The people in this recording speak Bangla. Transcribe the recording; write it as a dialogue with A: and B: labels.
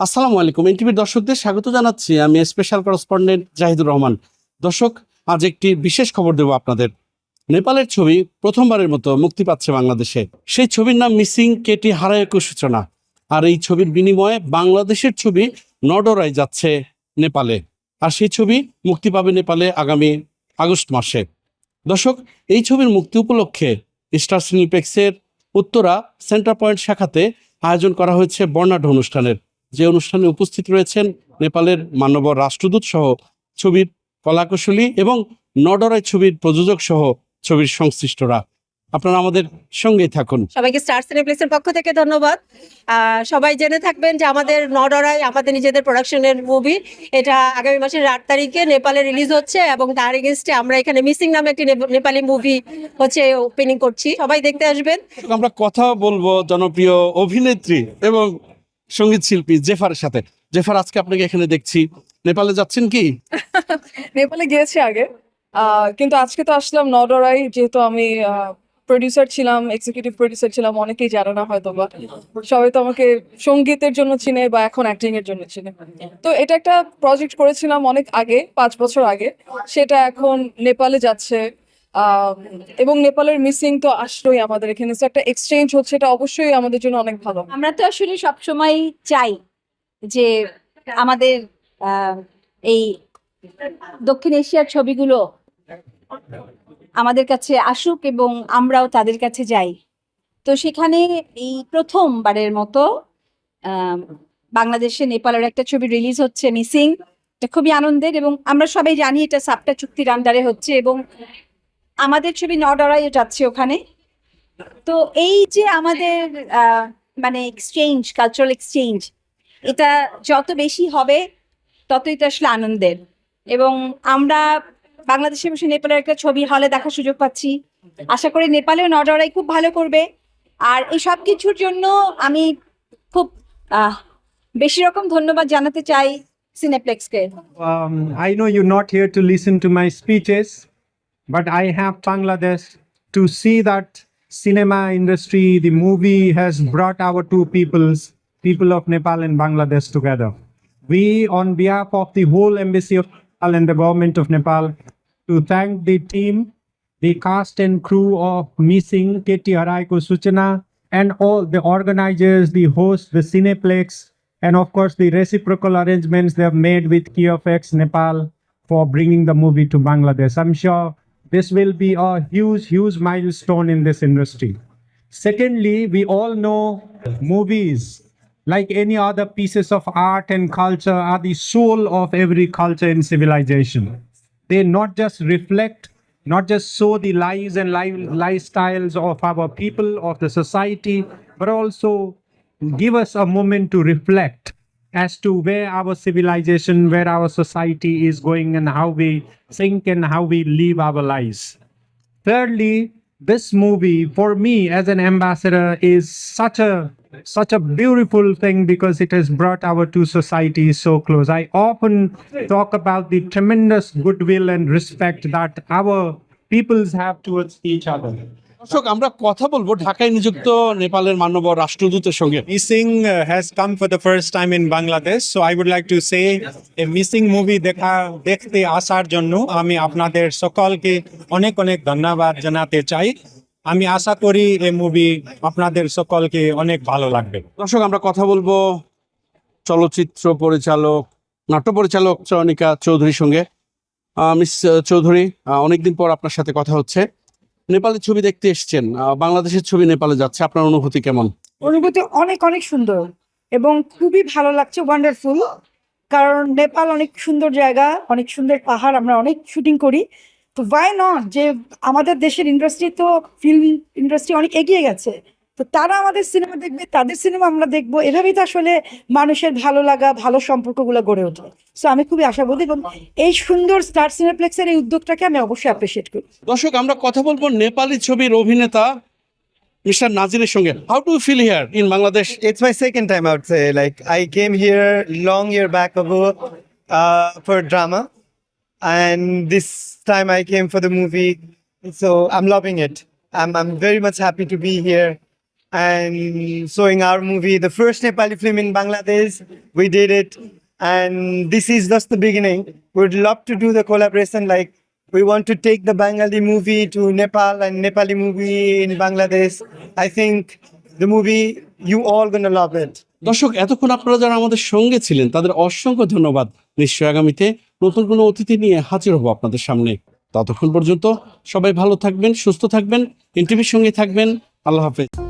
A: আসসালামু আলাইকুম। এনটিভির দর্শকদের স্বাগত জানাচ্ছি। আমি স্পেশাল করেসপন্ডেন্ট জাহিদুর রহমান। দর্শক, আজ একটি বিশেষ খবর দেব আপনাদের। নেপালের ছবি প্রথমবারের মতো মুক্তি পাচ্ছে বাংলাদেশে। সেই ছবির নাম মিসিং কেটি হারায়কো সূচনা। আর এই ছবির বিনিময়ে বাংলাদেশের ছবি নডরায় যাচ্ছে নেপালে। আর সেই ছবি মুক্তি পাবে নেপালে আগামী আগস্ট মাসে। দর্শক, এই ছবির মুক্তি উপলক্ষে স্টার সিনেপ্লেক্সের উত্তরা সেন্টার পয়েন্ট শাখাতে আয়োজন করা হয়েছে বর্ণাঢ্য অনুষ্ঠানের, যে অনুষ্ঠানে উপস্থিত রয়েছেন নেপালের মাননীয় রাষ্ট্রদূত সহ ছবির কলাকুশলী এবং নডরাই ছবির প্রযোজক সহ ছবির সংশ্লিষ্টরা। আপনারা আমাদের সঙ্গেই থাকুন।
B: সবাইকে স্টার সিনেপ্লেক্সের পক্ষ থেকে ধন্যবাদ। সবাই জেনে থাকবেন যে আমাদের নডরাই আমাদের নিজেদের প্রোডাকশনের মুভি। এটা আগামী মাসের 8 তারিখে নেপালে রিলিজ হচ্ছে এবং তার এগেইনস্টে আমরা এখানে মিসিং নামে একটি নেপালি মুভি হচ্ছে ওপেনিং করছি। সবাই দেখতে আসবেন।
A: আমরা কথা বলবো জনপ্রিয় অভিনেত্রী এবং সঙ্গীত শিল্পী জেফারের সাথে। জেফার, আজকে আপনাকে এখানে দেখছি, নেপালে যাচ্ছেন কি?
C: নেপালে গিয়েছি আগে, কিন্তু আজকে তো আসলাম নডরাই, যেহেতু আমি প্রডিউসার ছিলাম, এক্সিকিউটিভ প্রডিউসার ছিলাম। অনেকেই জানে না হয়তো, বা সবাই তো আমাকে সঙ্গীতের জন্য চিনে বা এখন অ্যাক্টিং এর জন্য চিনে। তো এটা একটা প্রজেক্ট করেছিলাম অনেক আগে, 5 বছর আগে, সেটা এখন নেপালে যাচ্ছে। এবং নেপালের মিসিং তো আসলোই আমাদের এখানে, তো একটা এক্সচেঞ্জ হচ্ছে, এটা অবশ্যই আমাদের জন্য অনেক ভালো।
D: আমরা তো আসলে সবসময় চাই যে আমাদের এই দক্ষিণ এশিয়ার ছবিগুলো আমাদের কাছে আসুক এবং আমরাও তাদের কাছে যাই। তো সেখানে এই প্রথমবারের মতো বাংলাদেশে নেপালের একটা ছবি রিলিজ হচ্ছে মিসিং। এটা খুবই আনন্দের এবং আমরা সবাই জানি এটা সাপটা চুক্তির আন্ডারে হচ্ছে এবং আমাদের ছবি নডরাই যাচ্ছে ওখানে। তো এই যে আমাদের মানে এক্সচেঞ্জ, কালচারাল এক্সচেঞ্জ, এটা যত বেশি হবে ততই তো আসলে আনন্দের। এবং আমরা বাংলাদেশে বসে নেপালের একটা ছবি হলে দেখার সুযোগ পাচ্ছি। আশা করি নেপালেও নজরাই খুব ভালো করবে। আর এই সব কিছুর জন্য আমি খুব বেশি রকম ধন্যবাদ জানাতে চাই সিনেপ্লেক্সকে।
E: I know you're not here to listen to my speeches, but I have Bangladesh to see that cinema industry, the movie has brought our two people of Nepal and Bangladesh together. We, on behalf of the whole embassy of Nepal and the government of Nepal, to thank the team, the cast and crew of Missing, Keti Haraiko Suchana, and all the organizers, the hosts, the Cineplex, and of course the reciprocal arrangements they have made with KFX Nepal for bringing the movie to Bangladesh. I'm sure this will be a huge milestone in this industry. Secondly, we all know movies, like any other pieces of art and culture, are the soul of every culture and civilization. They not just reflect, not just show the lives and lifestyles of our people, of the society, but also give us a moment to reflect as to where our civilization, where our society is going, and how we think and how we live our lives. Thirdly, this movie for me as an ambassador is such a beautiful thing because it has brought our two societies so close. I often talk about the tremendous goodwill and respect that our peoples have towards each other.
A: দর্শক, আমরা কথা বলবো ঢাকায় নিযুক্ত নেপালের মাননীয় রাষ্ট্রদূতের সঙ্গে।
F: Missing has come for the first time in Bangladesh, so I would like to say a Missing movie দেখতে আসার জন্য আমি আপনাদের সকলকে অনেক ধন্যবাদ জানাতে চাই। আমি আশা করি এই মুভি আপনাদের সকলকে অনেক ভালো লাগবে।
A: দর্শক, আমরা কথা বলবো চলচ্চিত্র পরিচালক, নাট্য পরিচালক চয়নিকা চৌধুরীর সঙ্গে। মিস চৌধুরী, অনেকদিন পর আপনার সাথে কথা হচ্ছে। নেপালের ছবি দেখতে এসেছেন, বাংলাদেশের ছবি নেপালে যাচ্ছে, আপনার অনুভূতি কেমন?
G: অনুভূতি অনেক সুন্দর এবং খুবই ভালো লাগছে, ওয়ান্ডারফুল। কারণ নেপাল অনেক সুন্দর জায়গা, অনেক সুন্দর পাহাড়, আমরা অনেক শুটিং করি। তো ওয়াই নট, যে আমাদের দেশের ইন্ডাস্ট্রি তো ফিল্ম ইন্ডাস্ট্রি অনেক এগিয়ে গেছে, তো তারা আমাদের সিনেমা দেখবে, তাদের সিনেমা আমরা দেখবো। এভাবেই তো আসলে মানুষের ভালো লাগা, ভালো সম্পর্কগুলো গড়ে ওঠে। সো আমি খুবই আশাবাদী এবং এই সুন্দর স্টার সিনেপ্লেক্সের এই উদ্যোগটাকে আমি অবশ্যই অ্যাপ্রিসিয়েট করি।
A: দর্শক, আমরা কথা বলবো নেপালি ছবির অভিনেতা মিস্টার নাজিরের সঙ্গে। How do feel here in Bangladesh?
H: It's my second time, I would say. Like, I came here long year back ago for drama, and this time I came for the movie. So I'm loving it. I'm very much happy to be here. and showing our movie, the first Nepali film in Bangladesh. We did it, and this is just the beginning. We'd love to do the collaboration. Like, we want to take the Bengali movie to Nepal and Nepali movie in Bangladesh. I think the movie, you all gonna love it.
A: দর্শক, এতক্ষণ আপনারা যারা আমাদের সঙ্গে ছিলেন তাদের অসংখ্য ধন্যবাদ। নিশ্চয়ই আগামীতে নতুন কোনো অতিথি নিয়ে হাজির হব আপনাদের সামনে। ততক্ষণ পর্যন্ত সবাই ভালো থাকবেন, সুস্থ থাকবেন, এনটিভির সঙ্গে থাকবেন। আল্লাহ হাফেজ।